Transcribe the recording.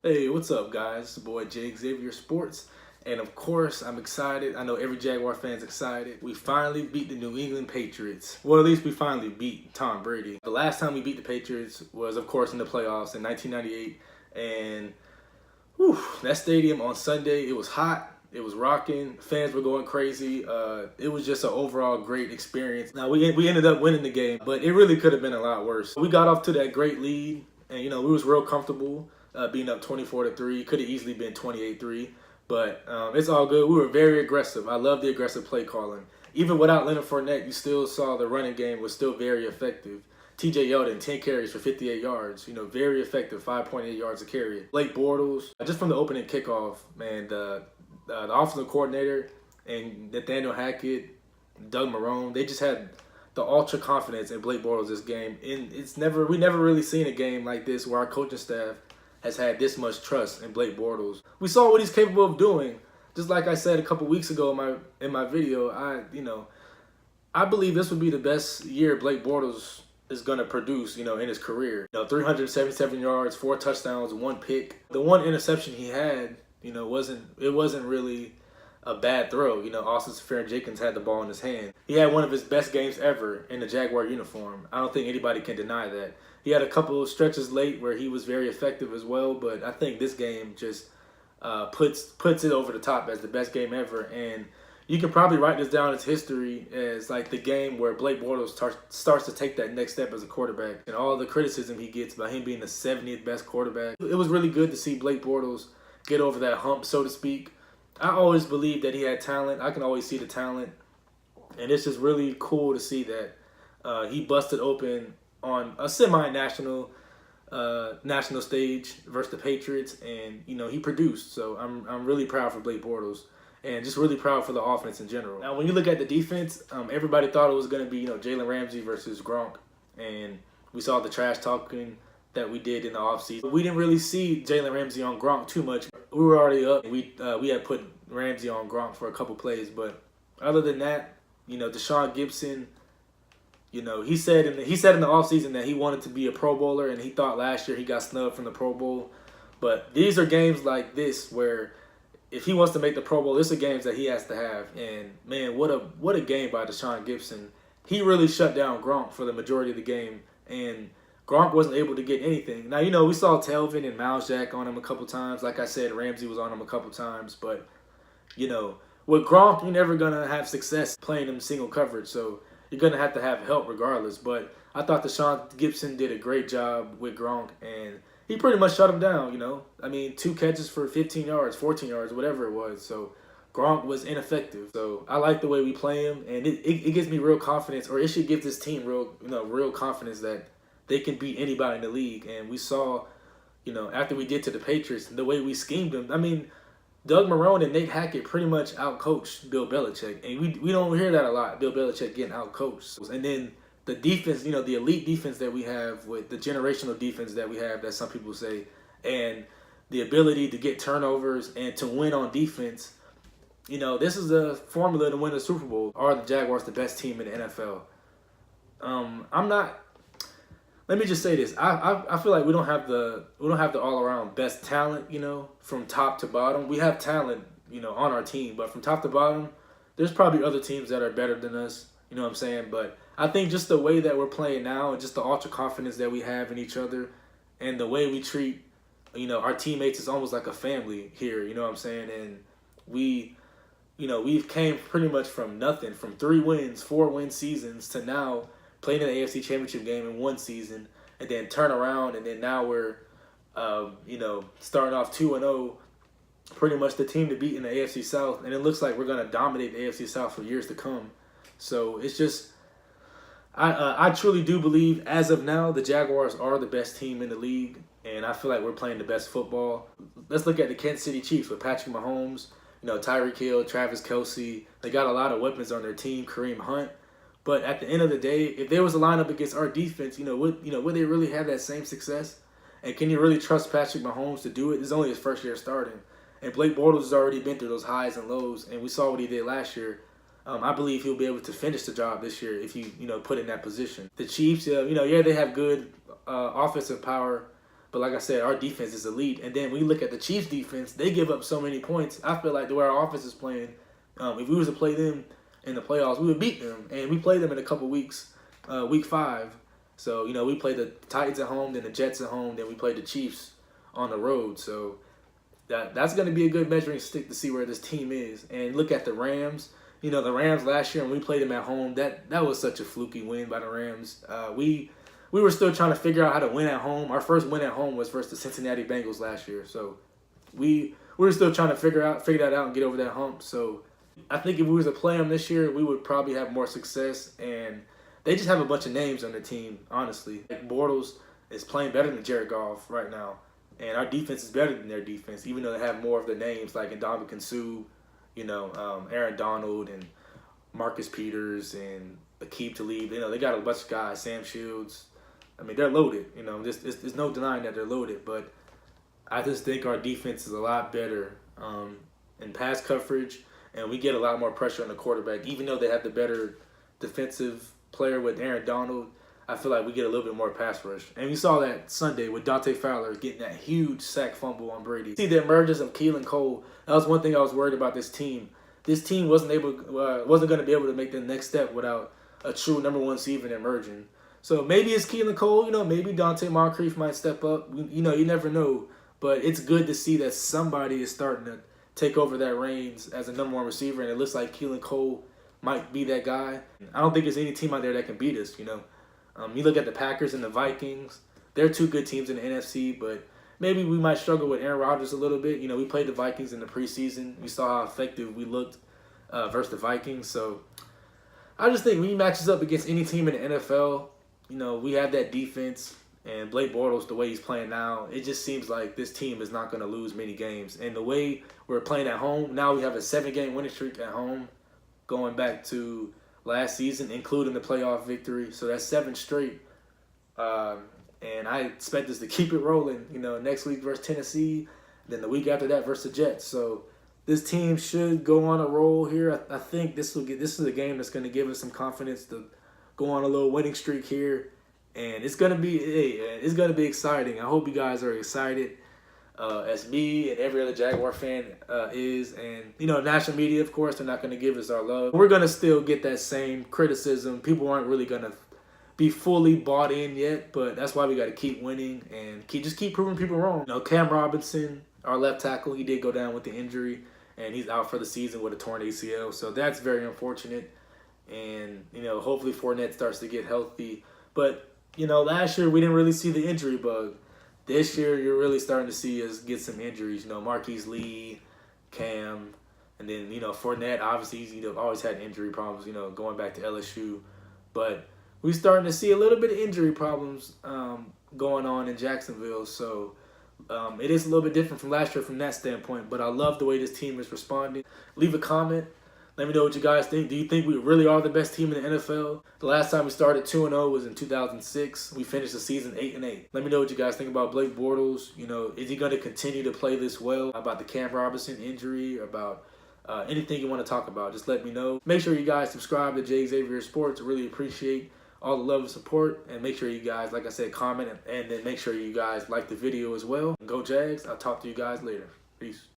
Hey, what's up, guys? It's the boy Jay Xavier Sports, and of course, I'm excited. I know every Jaguar fan's excited. We finally beat the New England Patriots. Well, at least we finally beat Tom Brady. The last time we beat the Patriots was, of course, in the playoffs in 1998, and that stadium on Sunday, it was hot. It was rocking. Fans were going crazy. It was just an overall great experience. Now we ended up winning the game, but it really could have been a lot worse. We got off to that great lead, and we was real comfortable being up 24-3. Could have easily been 28-3, but it's all good. We were very aggressive. I love the aggressive play calling. Even without Leonard Fournette, you still saw the running game was still very effective. TJ Yeldon, 10 carries for 58 yards. Very effective, 5.8 yards a carry. Blake Bortles, just from the opening kickoff, man, the offensive coordinator and Nathaniel Hackett, Doug Marrone, they just had the ultra confidence in Blake Bortles this game. And we never really seen a game like this where our coaching staff has had this much trust in Blake Bortles. We saw what he's capable of doing. Just like I said a couple weeks ago in my video, I believe this would be the best year Blake Bortles is going to produce, in his career. 377 yards, 4 touchdowns, 1 pick. The one interception he had, wasn't really a bad throw. Austin Seferian-Jenkins had the ball in his hand. He had one of his best games ever in the Jaguar uniform. I don't think anybody can deny that. He had a couple of stretches late where he was very effective as well, but I think this game just puts it over the top as the best game ever. And you can probably write this down as history as like the game where Blake Bortles starts to take that next step as a quarterback, and all the criticism he gets about him being the 70th best quarterback. It was really good to see Blake Bortles get over that hump, so to speak. I always believed that he had talent. I can always see the talent, and it's just really cool to see that he busted open on a semi-national national stage versus the Patriots, and he produced. So I'm really proud for Blake Bortles, and just really proud for the offense in general. Now, when you look at the defense, everybody thought it was going to be Jalen Ramsey versus Gronk, and we saw the trash talking that we did in the offseason. We didn't really see Jalen Ramsey on Gronk too much. We were already up. We had put Ramsey on Gronk for a couple plays, but other than that, Deshaun Gibson. He said in the offseason that he wanted to be a Pro Bowler, and he thought last year he got snubbed from the Pro Bowl. But these are games like this where if he wants to make the Pro Bowl, these are games that he has to have. And man, what a game by Deshaun Gibson. He really shut down Gronk for the majority of the game, and Gronk wasn't able to get anything. Now, we saw Telvin and Miles Jack on him a couple times. Like I said, Ramsey was on him a couple times. But, with Gronk, you're never going to have success playing him single coverage. So you're going to have help regardless. But I thought Deshaun Gibson did a great job with Gronk, and he pretty much shut him down, 2 catches for 15 yards, 14 yards, whatever it was. So Gronk was ineffective. So I like the way we play him, and it gives me real confidence, or it should give this team real confidence that they can beat anybody in the league. And we saw, after we did to the Patriots, the way we schemed them. Doug Marrone and Nate Hackett pretty much outcoached Bill Belichick, and we don't hear that a lot, Bill Belichick getting outcoached. And then the defense, the elite defense that we have, with the generational defense that we have, that some people say, and the ability to get turnovers and to win on defense, this is the formula to win the Super Bowl. Are the Jaguars the best team in the NFL? Let me just say this. I feel like we don't have the all around best talent, from top to bottom. We have talent, on our team, but from top to bottom, there's probably other teams that are better than us. You know what I'm saying? But I think just the way that we're playing now, and just the ultra confidence that we have in each other, and the way we treat, our teammates, is almost like a family here. You know what I'm saying? And we've came pretty much from nothing, from 3 wins, 4-win seasons, to now playing in the AFC Championship game in 1 season, and then turn around, and then now we're, starting off 2-0, pretty much the team to beat in the AFC South, and it looks like we're going to dominate the AFC South for years to come. So it's just, I truly do believe, as of now, the Jaguars are the best team in the league, and I feel like we're playing the best football. Let's look at the Kansas City Chiefs with Patrick Mahomes, Tyreek Hill, Travis Kelce. They got a lot of weapons on their team, Kareem Hunt. But at the end of the day, if there was a lineup against our defense, would they really have that same success? And can you really trust Patrick Mahomes to do it? It's only his first year starting. And Blake Bortles has already been through those highs and lows, and we saw what he did last year. I believe he'll be able to finish the job this year if you put in that position. The Chiefs, they have good offensive power, But like I said, our defense is elite. And then we look at the Chiefs' defense; they give up so many points. I feel like the way our offense is playing, if we was to play them in the playoffs, we would beat them. And we played them in a couple weeks, week 5. So we played the Titans at home, then the Jets at home, then we played the Chiefs on the road. So that's going to be a good measuring stick to see where this team is. And look at the Rams. The Rams last year when we played them at home, that was such a fluky win by the Rams. We were still trying to figure out how to win at home. Our first win at home was versus the Cincinnati Bengals last year. So we were still trying to figure that out and get over that hump. So I think if we was to play them this year, we would probably have more success. And they just have a bunch of names on their team, honestly. Like Bortles is playing better than Jared Goff right now. And our defense is better than their defense, even though they have more of the names like Ndamukong Suh, Aaron Donald and Marcus Peters and Aqib Talib. They got a bunch of guys, Sam Shields. I mean, they're loaded. There's no denying that they're loaded. But I just think our defense is a lot better in pass coverage, and we get a lot more pressure on the quarterback. Even though they have the better defensive player with Aaron Donald, I feel like we get a little bit more pass rush. And we saw that Sunday with Dante Fowler getting that huge sack fumble on Brady. See the emergence of Keelan Cole. That was one thing I was worried about this team. This team wasn't going to be able to make the next step without a true number 1 receiver emerging. So maybe it's Keelan Cole. Maybe Dante Moncrief might step up. You never know. But it's good to see that somebody is starting to take over that reins as a number 1 receiver, and it looks like Keelan Cole might be that guy. I don't think there's any team out there that can beat us. You look at the Packers and the Vikings. They're 2 good teams in the NFC, but maybe we might struggle with Aaron Rodgers a little bit. We played the Vikings in the preseason. We saw how effective we looked versus the Vikings. So I just think when he matches up against any team in the NFL, we have that defense. And Blake Bortles, the way he's playing now, it just seems like this team is not going to lose many games. And the way we're playing at home, now we have a 7-game winning streak at home going back to last season, including the playoff victory. So that's 7 straight. And I expect us to keep it rolling, next week versus Tennessee, then the week after that versus the Jets. So this team should go on a roll here. I think this is a game that's going to give us some confidence to go on a little winning streak here. And it's going to be exciting. I hope you guys are excited as me and every other Jaguar fan is. And, national media, of course, they're not going to give us our love. We're going to still get that same criticism. People aren't really going to be fully bought in yet, but that's why we got to keep winning and just keep proving people wrong. Cam Robinson, our left tackle, he did go down with the injury, and he's out for the season with a torn ACL. So that's very unfortunate. And, hopefully Fournette starts to get healthy. But, last year we didn't really see the injury bug. This year you're really starting to see us get some injuries. Marquise Lee, Cam, and then, Fournette, obviously he's always had injury problems, going back to LSU. But we're starting to see a little bit of injury problems going on in Jacksonville. So it is a little bit different from last year from that standpoint. But I love the way this team is responding. Leave a comment. Let me know what you guys think. Do you think we really are the best team in the NFL? The last time we started 2-0 was in 2006. We finished the season 8-8. Let me know what you guys think about Blake Bortles. Is he going to continue to play this well? About the Cam Robinson injury? About anything you want to talk about? Just let me know. Make sure you guys subscribe to J. Xavier Sports. I really appreciate all the love and support. And make sure you guys, like I said, comment. And then make sure you guys like the video as well. Go Jags. I'll talk to you guys later. Peace.